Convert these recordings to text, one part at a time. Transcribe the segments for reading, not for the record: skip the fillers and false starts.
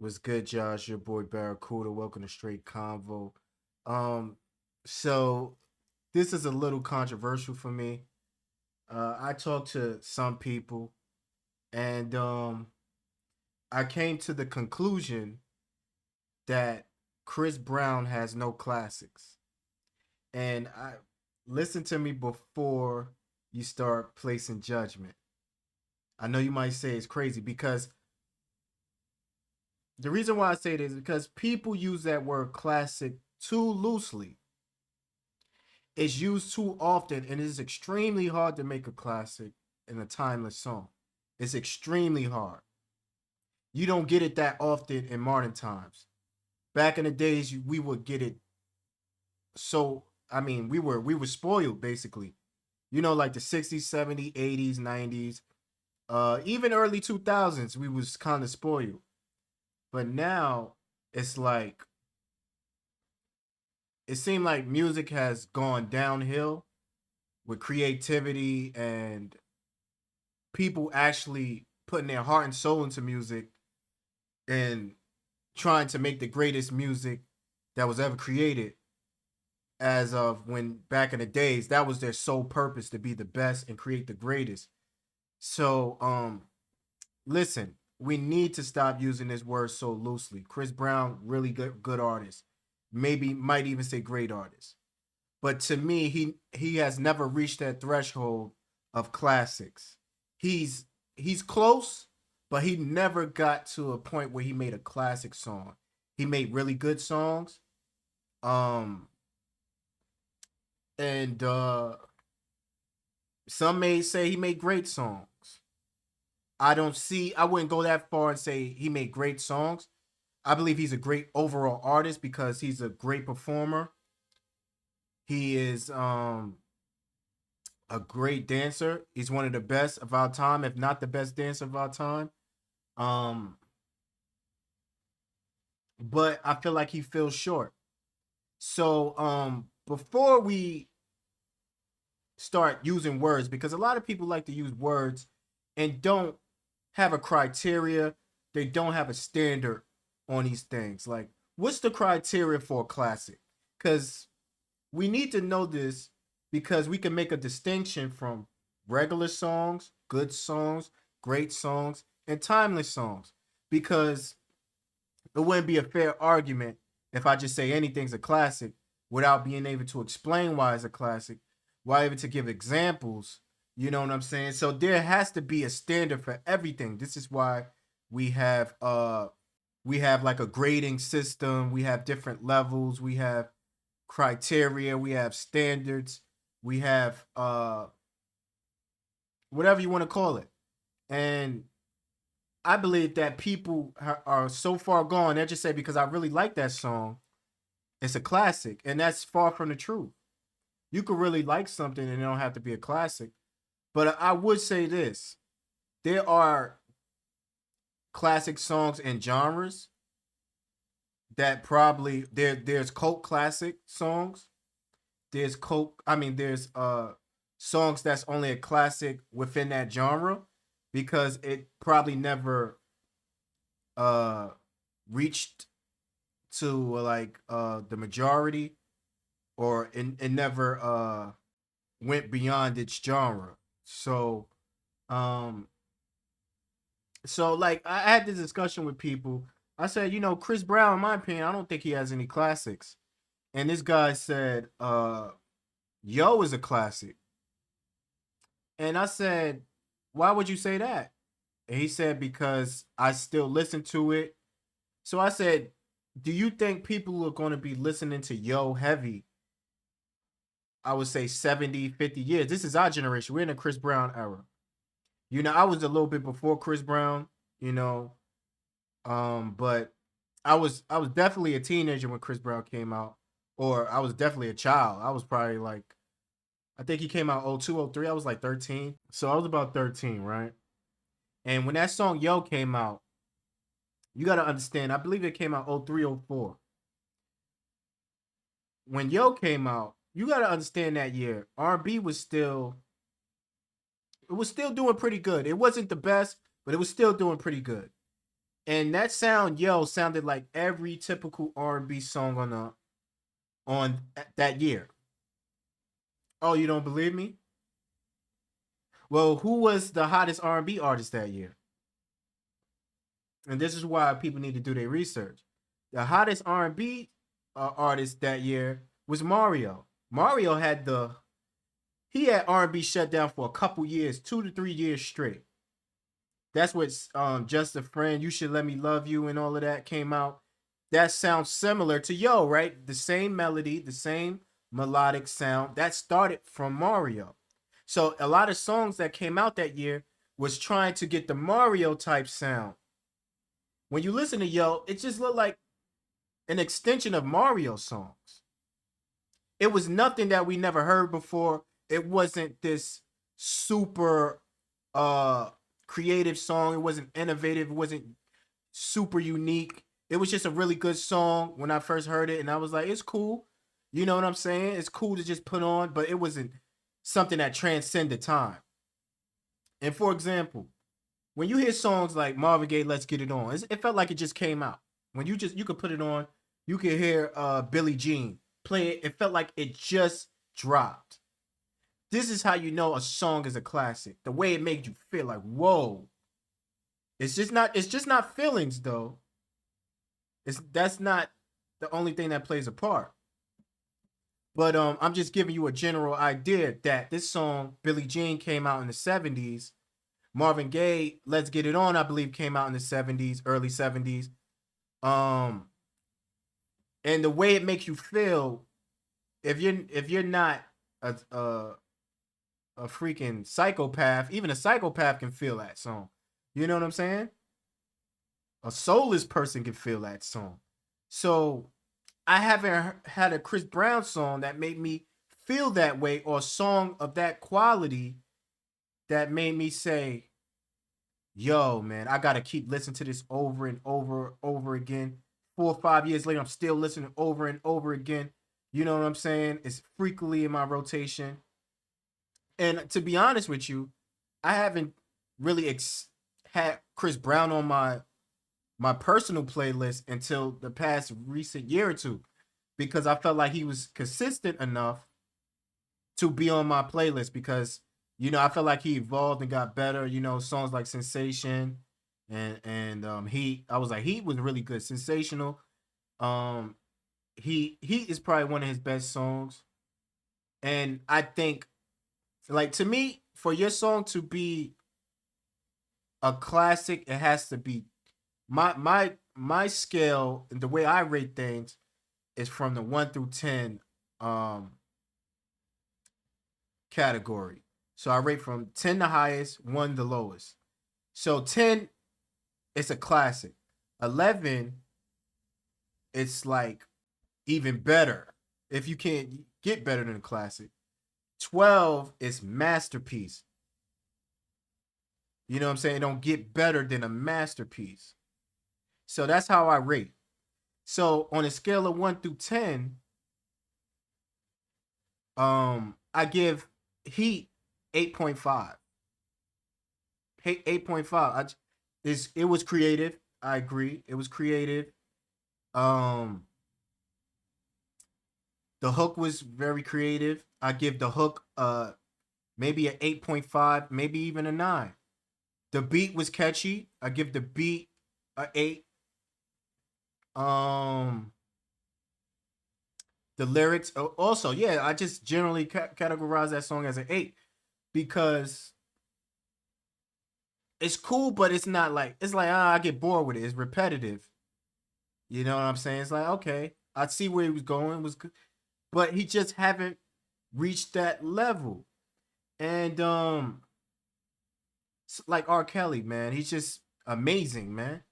What's good, Josh? Your boy Barracuda. Welcome to Straight Convo. Um, so this is a little controversial for me. I talked to some people, and I came to the conclusion that Chris Brown has no classics. And I listen to me before you start placing judgment. I know you might say it's crazy because the reason why I say this is because people use that word classic too loosely. It's used too often, and it is extremely hard to make a classic in a timeless song. It's extremely hard. You don't get it that often in modern times. Back in the days, we would get it. So I mean, we were spoiled basically. Like the 60s, 70s, 80s, 90s, even early 2000s, we was kind of spoiled. But now it's like it seemed like music has gone downhill with creativity and people actually putting their heart and soul into music and trying to make the greatest music that was ever created. As of when back in the days, that was their sole purpose, to be the best and create the greatest. So listen, we need to stop using this word so loosely. Chris Brown, really good artist, maybe might even say great artist, but to me, he has never reached that threshold of classics. He's close, but he never got to a point where he made a classic song. He made really good songs, um, and some may say he made great songs. I wouldn't go that far and say he made great songs. I believe he's a great overall artist because he's a great performer. He is a great dancer. He's one of the best of our time, if not the best dancer of our time. Um, but I feel like he feels short. So before we start using words, because a lot of people like to use words and don't have a criteria, they don't have a standard on these things. Like, what's the criteria for a classic? Because we need to know this because we can make a distinction from regular songs, good songs, great songs, and timeless songs. Because it wouldn't be a fair argument if I just say anything's a classic without being able to explain why it's a classic, why able to give examples. You know what I'm saying? So there has to be a standard for everything. This is why we have we have like a grading system, we have different levels, we have criteria, we have standards, we have whatever you want to call it. And I believe that people are so far gone, they just say because I really like that song, it's a classic, and that's far from the truth. You could really like something and it don't have to be a classic. But I would say this: there are classic songs and genres that probably there's cult classic songs. There's cult. I mean, there's songs that's only a classic within that genre because it probably never uh reached to like the majority, or it never went beyond its genre. So um like I had this discussion with people. I said, Chris Brown, in my opinion, I don't think he has any classics. And this guy said, Yo is a classic. And I said, why would you say that? And he said, because I still listen to it. So I said, do you think people are going to be listening to Yo heavy? I would say 70, 50 years. This is our generation. We're in the Chris Brown era. I was a little bit before Chris Brown, you know, but I was definitely a teenager when Chris Brown came out, or I was definitely a child. I was probably like, I think he came out 02, 03. I was like 13. So I was about 13, right? And when that song Yo came out, you got to understand, I believe it came out 03, 04. When Yo came out, you got to understand that year, R&B was still, it was still doing pretty good. It wasn't the best, but it was still doing pretty good. And that sound, yo, sounded like every typical R&B song on that year. Oh, you don't believe me? Well, who was the hottest R&B artist that year? And this is why people need to do their research. The hottest R&B artist that year was Mario. Mario had the he had R&B shut down for a couple years, 2 to 3 years straight. That's what Just a Friend, You Should Let Me Love You, and all of that came out. That sounds similar to Yo, right? The same melody, the same melodic sound that started from Mario. So a lot of songs that came out that year was trying to get the Mario type sound. When you listen to Yo, it just looked like an extension of Mario songs. It was nothing that we never heard before. It wasn't this super uh creative song. It wasn't innovative. It wasn't super unique. It was just a really good song when I first heard it, and I was like, it's cool. You know what I'm saying? It's cool to just put on, but it wasn't something that transcended time. And for example, when you hear songs like Marvin Gaye, "Let's Get It On," it felt like it just came out. When you could put it on, you could hear Billie Jean play it. It felt like it just dropped. This is how you know a song is a classic. The way it made you feel like, whoa. It's just not feelings though. That's not the only thing that plays a part. But I'm just giving you a general idea that this song, Billie Jean, came out in the 70s. Marvin Gaye, Let's Get It On, I believe, came out in the 70s, early 70s. Um, and the way it makes you feel, if you're not a freaking psychopath, even a psychopath can feel that song. You know what I'm saying? A soulless person can feel that song. So I haven't had a Chris Brown song that made me feel that way, or a song of that quality that made me say, yo, man, I gotta keep listening to this over and over again. 4 or 5 years later, I'm still listening over and over again. You know what I'm saying? It's frequently in my rotation. And to be honest with you, I haven't really had Chris Brown on my personal playlist until the past recent year or two, because I felt like he was consistent enough to be on my playlist, because I felt like he evolved and got better. Songs like Sensation and Heat. I was like, Heat was really good. Sensational. Um, Heat is probably one of his best songs, and I think, like, to me, for your song to be a classic, it has to be my scale, and the way I rate things is from the 1 through 10 um category. So I rate from 10 the highest, 1 the lowest. So 10, it's a classic. 11, it's like even better. If you can't get better than a classic. 12 is masterpiece. You know what I'm saying? It don't get better than a masterpiece. So that's how I rate. So on a scale of 1 through 10, I give Heat 8.5. 8.5. It was creative. I agree. It was creative. Um, the hook was very creative. I give the hook maybe an 8.5, maybe even a 9. The beat was catchy. I give the beat a 8. Um, the lyrics also, yeah, I just generally categorize that song as an 8, because it's cool, but it's not like, it's like, I get bored with it. It's repetitive. You know what I'm saying? It's like, okay, I see where he was going, was good, but he just haven't reached that level. And like R. Kelly, man, he's just amazing, man.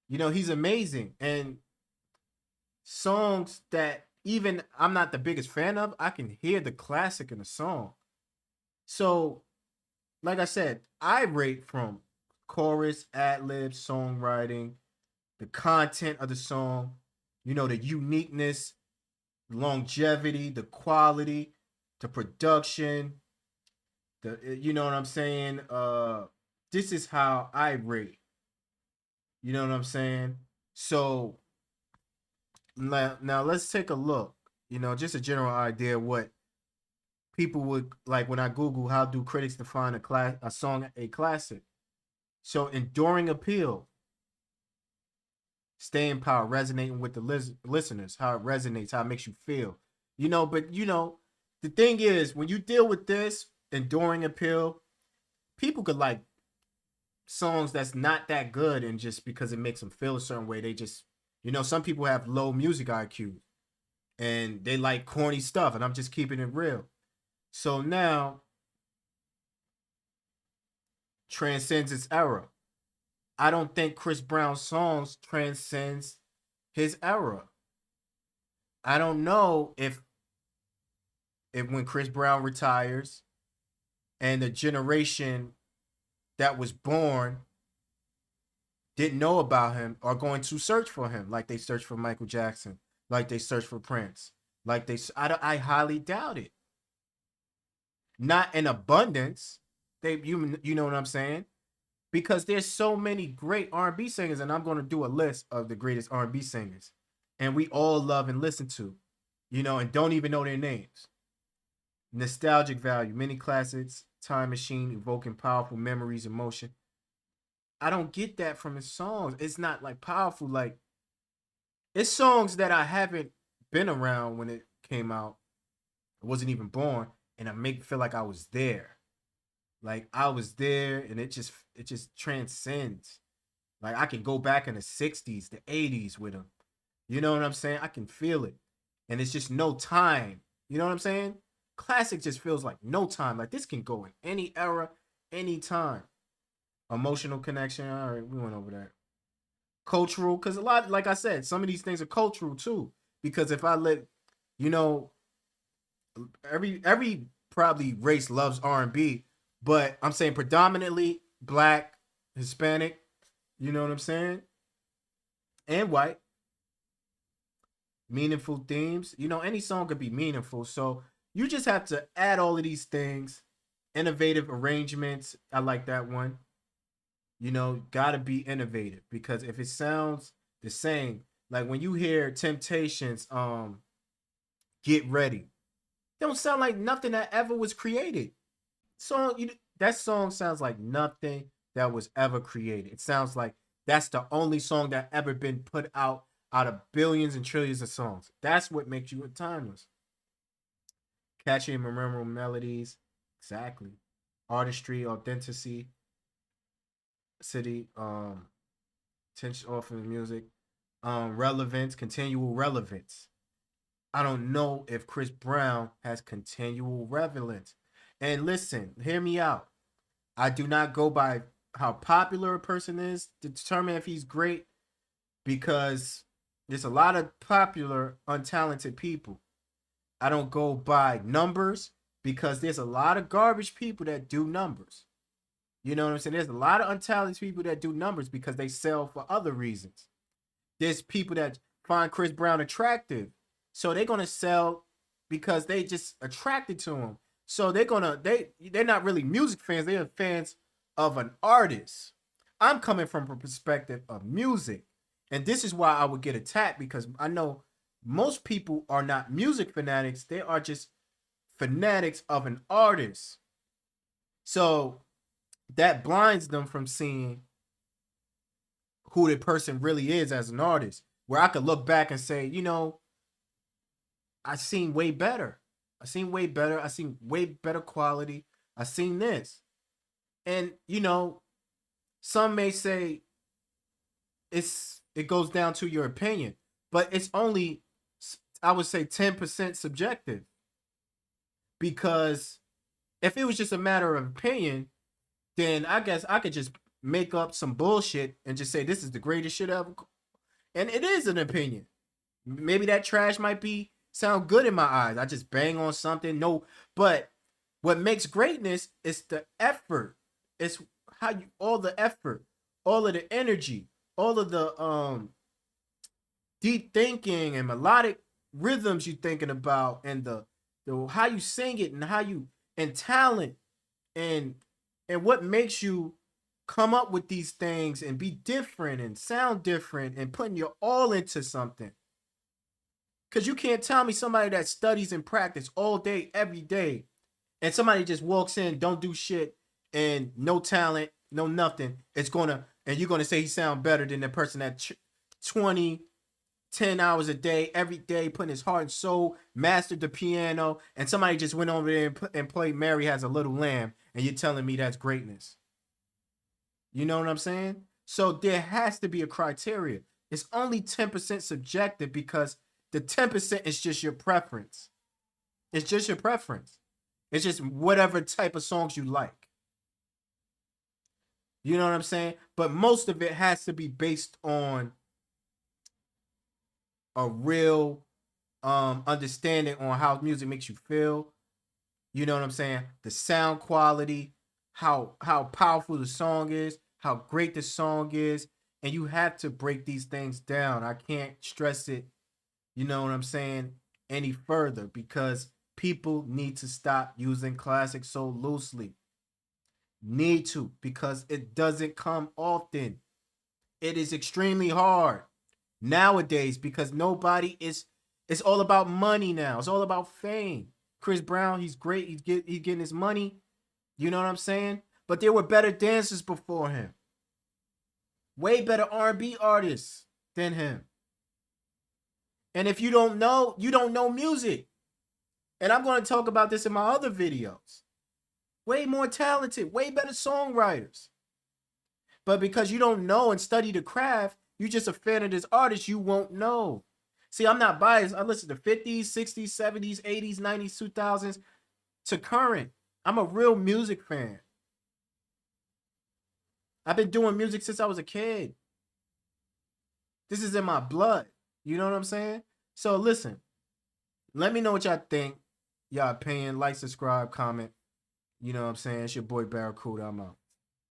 He's amazing. And songs that even I'm not the biggest fan of, I can hear the classic in the song. So, like I said, I rate from chorus, ad lib, songwriting, the content of the song, the uniqueness, longevity, the quality, the production, you know what I'm saying? This is how I rate. You know what I'm saying? So now let's take a look. You know, just a general idea of what people would like when I Google how do critics define a song a classic. So enduring appeal, staying power, resonating with the listeners, how it resonates, how it makes you feel. You know, but you know, the thing is when you deal with this enduring appeal, people could like songs that's not that good and just because it makes them feel a certain way, they just you know, some people have low music IQ and they like corny stuff, and I'm just keeping it real. So now transcends its era. I don't think Chris Brown's songs transcends his era. I don't know if when Chris Brown retires and the generation that was born didn't know about him are going to search for him like they searched for Michael Jackson, like they searched for Prince, like I highly doubt it. Not in abundance. You know what I'm saying? Because there's so many great R&B singers, and I'm going to do a list of the greatest R&B singers, and we all love and listen to, you know, and don't even know their names. Nostalgic value, many classics, time machine, evoking powerful memories, emotion. I don't get that from his songs. It's not like powerful. Like it's songs that I haven't been around when it came out. I wasn't even born, and I make feel like I was there. Like I was there, and it just transcends. Like I can go back in the '60s, the '80s with him. You know what I'm saying? I can feel it, and it's just no time. You know what I'm saying? Classic just feels like no time. Like this can go in any era, any time. Emotional connection. All right, we went over that. Cultural, because a lot, like I said, some of these things are cultural too. Because if I let, you know, every probably race loves R&B, but I'm saying predominantly black, Hispanic. You know what I'm saying? And white. Meaningful themes. You know, any song could be meaningful. So you just have to add all of these things. Innovative arrangements. I like that one. You know, gotta be innovative because if it sounds the same, like when you hear Temptations, Get Ready, don't sound like nothing that ever was created. That song sounds like nothing that was ever created. It sounds like that's the only song that ever been put out of billions and trillions of songs. That's what makes you timeless. Catchy and memorable melodies, exactly. Artistry, authenticity, city, tension off of the music, relevance, continual relevance. I don't know if Chris Brown has continual relevance. And listen, hear me out. I do not go by how popular a person is to determine if he's great because there's a lot of popular, untalented people. I don't go by numbers because there's a lot of garbage people that do numbers. You know what I'm saying? There's a lot of untalented people that do numbers because they sell for other reasons. There's people that find Chris Brown attractive. So they're gonna sell because they just attracted to him. So they're not really music fans, they're fans of an artist. I'm coming from a perspective of music. And this is why I would get attacked because I know most people are not music fanatics, they are just fanatics of an artist. So that blinds them from seeing who the person really is as an artist. Where I could look back and say, you know, I seen way better. I seen way better. I seen way better quality. I seen this. And you know, some may say it goes down to your opinion, but it's only I would say 10% subjective because if it was just a matter of opinion, then I guess I could just make up some bullshit and just say this is the greatest shit ever. And it is an opinion. Maybe that trash might be sound good in my eyes. I just bang on something. No, but what makes greatness is the effort. It's how you all the effort, all of the energy, all of the deep thinking and melodic rhythms you thinking about and the how you sing it and how you and talent and what makes you come up with these things and be different and sound different and putting your all into something. Because you can't tell me somebody that studies and practice all day, every day, and somebody just walks in, don't do shit, and no talent, no nothing, and you're gonna say he sound better than the person that 20, 10 hours a day, every day, putting his heart and soul, mastered the piano, and somebody just went over there and played Mary Has a Little Lamb, and you're telling me that's greatness. You know what I'm saying? So there has to be a criteria. It's only 10% subjective because the 10% is just your preference. It's just your preference. It's just whatever type of songs you like. You know what I'm saying? But most of it has to be based on a real understanding on how music makes you feel. You know what I'm saying? The sound quality, how powerful the song is, how great the song is, and you have to break these things down. I can't stress it, you know what I'm saying, any further because people need to stop using classic so loosely. Need to because it doesn't come often. It is extremely hard nowadays because nobody is. It's all about money now. It's all about fame. Chris Brown, he's great. He's getting his money. You know what I'm saying? But there were better dancers before him. Way better R&B artists than him. And if you don't know, you don't know music. And I'm going to talk about this in my other videos. Way more talented, way better songwriters. But because you don't know and study the craft, you're just a fan of this artist, you won't know. See, I'm not biased. I listen to 50s, 60s, 70s, 80s, 90s, 2000s to current. I'm a real music fan. I've been doing music since I was a kid. This is in my blood. You know what I'm saying? So listen, let me know what y'all think. Y'all opinion, like, subscribe, comment. You know what I'm saying? It's your boy Barracuda. I'm out.